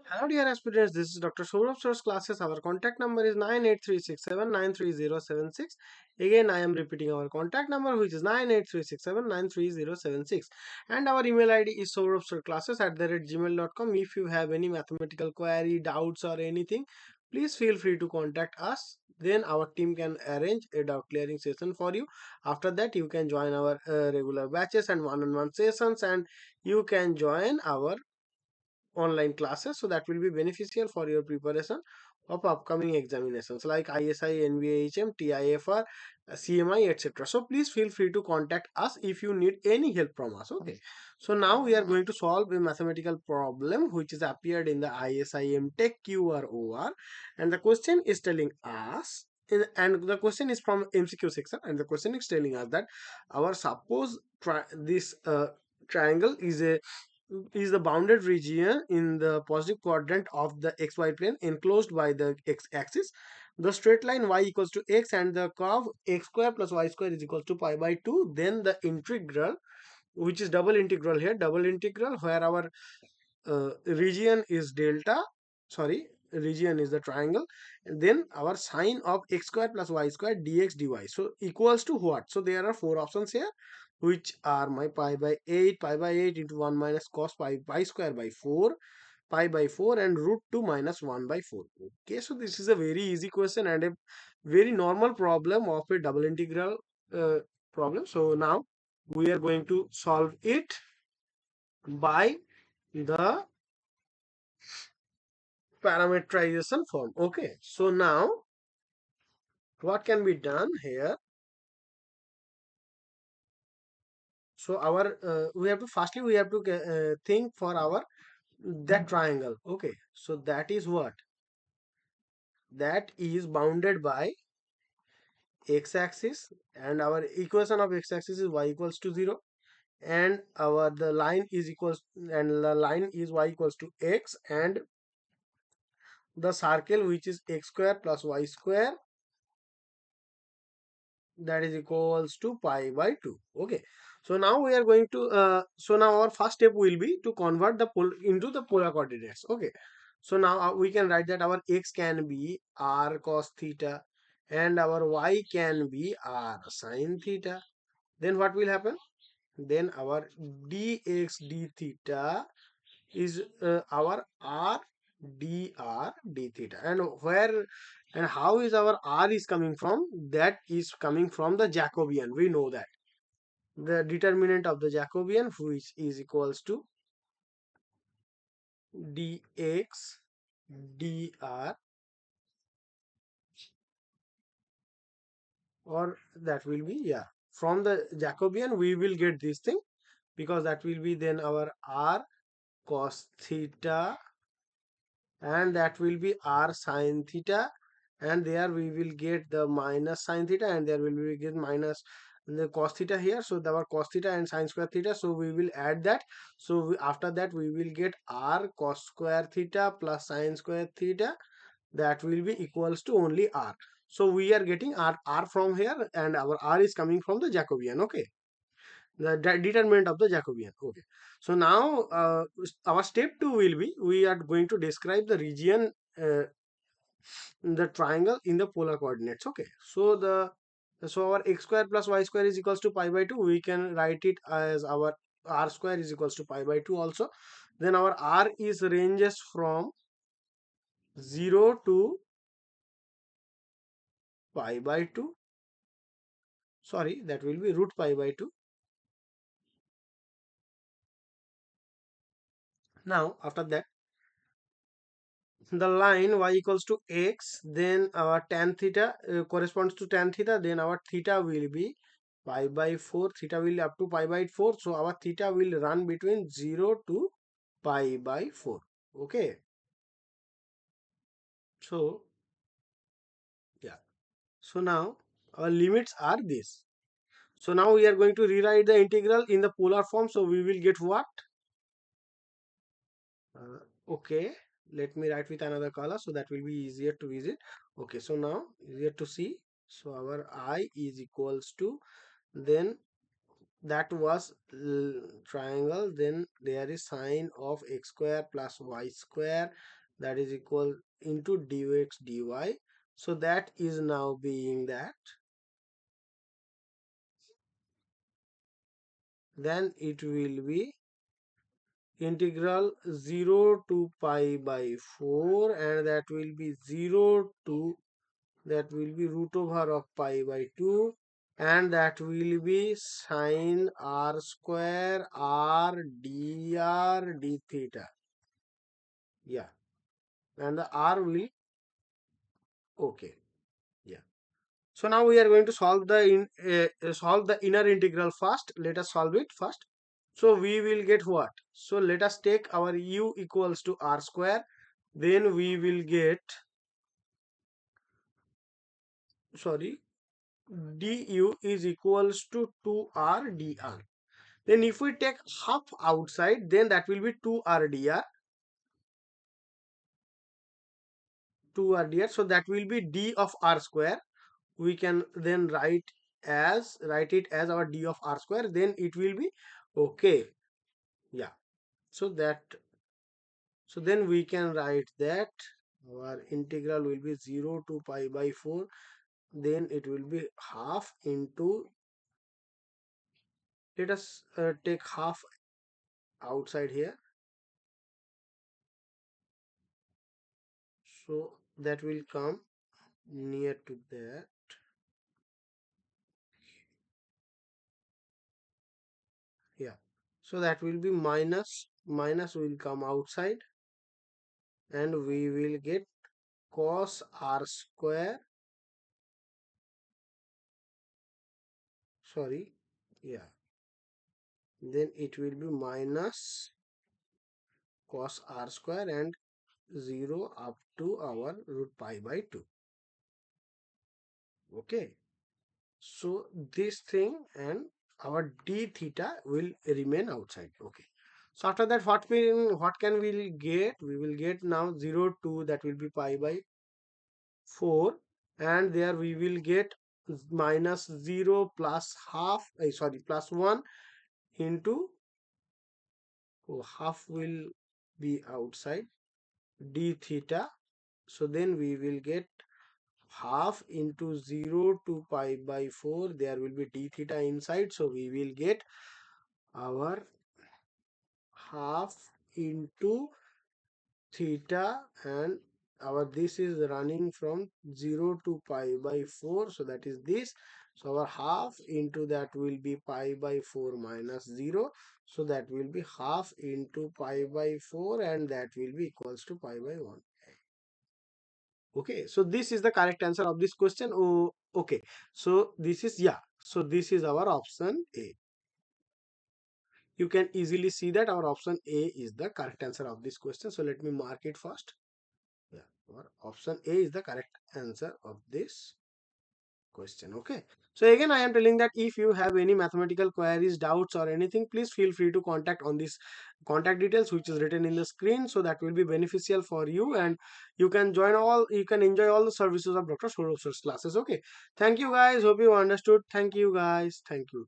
Hello dear aspirants, this is Dr. Saurabh Sir's classes. Our contact number is 98367930076. Again, I am repeating our contact number, which is 98367930076. And our email ID is saurabhsirclasses@gmail.com. If you have any mathematical query, doubts or anything, please feel free to contact us. Then our team can arrange a doubt clearing session for you. After that, you can join our regular batches and one-on-one sessions, and you can join our online classes, so that will be beneficial for your preparation of upcoming examinations like ISI, NVHM, TIFR, CMI, etc. So please feel free to contact us if you need any help from us. Okay, so now we are going to solve a mathematical problem which is appeared in the ISI MTech QROR, and the question is telling us and the question is from MCQ section, and the question is telling us that our suppose this triangle is the bounded region in the positive quadrant of the xy plane enclosed by the x-axis. The straight line y equals to x and the curve x square plus y square is equals to pi by 2. Then the integral, which is double integral here, double integral where our region is delta, sorry, region is the triangle, and then our sine of x square plus y square dx dy, so equals to what? So there are four options here, which are my pi by 8 into 1 minus cos pi square by 4, pi by 4, and root 2 minus 1 by 4. Okay, so this is a very easy question and a very normal problem of a double integral problem. So now we are going to solve it by the parameterization form. Okay, so now what can be done here? So our we have to firstly we have to think for our that triangle. Okay, so that is what? That is bounded by x-axis, and our equation of x-axis is y equals to 0, and our the line is equals, and the line is y equals to x, and the circle which is x square plus y square, that is equals to pi by 2. Okay, so now we are going to so now our first step will be to convert the into the polar coordinates. Okay, so now we can write that our x can be r cos theta and our y can be r sin theta. Then what will happen? Then our dx d theta is our r dr d theta, and where and how is our r is coming from? That is coming from the Jacobian. We know that the determinant of the Jacobian, which is equals to dx dr, or that will be, yeah, from the Jacobian we will get this thing, because that will be then our r cos theta, and that will be r sin theta, and there we will get the minus sin theta, and there will be get minus the cos theta here. So our cos theta and sin square theta, so we will add that. So after that we will get r cos square theta plus sin square theta, that will be equals to only r. So we are getting r from here, and our r is coming from the Jacobian. Okay, the determinant of the Jacobian. Okay, so now our step 2 will be, we are going to describe the region, the triangle in the polar coordinates. Okay, so our x square plus y square is equals to pi by 2. We can write it as our r square is equals to pi by 2 also. Then our r is ranges from 0 to pi by 2, sorry, that will be root pi by 2. Now after that, the line y equals to x, then our tan theta corresponds to tan theta, then our theta will be pi by 4, theta will up to pi by 4, so our theta will run between 0 to pi by 4. Okay, so yeah, so now our limits are this. So now we are going to rewrite the integral in the polar form, so we will get what? Okay, let me write with another color so that will be easier to visit. Okay, so now easier to see. So our I is equals to, then that was triangle, then there is sine of x square plus y square, that is equal into dx dy. So that is now being that, then it will be integral 0 to pi by 4, and that will be 0 to, that will be root over of pi by 2, and that will be sine r square r dr d theta. Yeah, and the r will, okay. Yeah, so now we are going to solve the solve the inner integral first. Let us solve it first. So we will get what? So let us take our u equals to r square, then we will get, sorry, du is equals to 2r dr. Then if we take half outside, then that will be 2r dr, 2r dr. So that will be d of r square. We can then write it as our d of r square. Then it will be okay. Yeah. So that, so then we can write that our integral will be 0 to pi by 4. Then it will be half into, let us take half outside here. So that will come near to that. Yeah. So that will be minus, minus will come outside, and we will get cos r square, sorry, yeah, then it will be minus cos r square and 0 up to our root pi by 2. Okay, so this thing and our d theta will remain outside. Okay, so after that, what can we get? We will get now 0 to, that will be pi by 4, and there we will get minus 0 plus half, sorry, plus 1 into, oh, half will be outside, d theta. So then we will get half into 0 to pi by 4, there will be d theta inside, so we will get our half into theta, and our this is running from 0 to pi by 4, so that is this. So our half into that will be pi by 4 minus 0, so that will be half into pi by 4, and that will be equals to pi by 1. Okay, so this is the correct answer of this question. Oh, okay, so this is, yeah, so this is our option A. You can easily see that our option A is the correct answer of this question. So let me mark it first. Yeah, our option A is the correct answer of this question. Okay, so again I am telling that if you have any mathematical queries, doubts or anything, please feel free to contact on this contact details which is written in the screen, so that will be beneficial for you, and you can join all, you can enjoy all the services of Dr. Swaroop's classes. Okay, thank you guys, hope you understood. Thank you guys, thank you.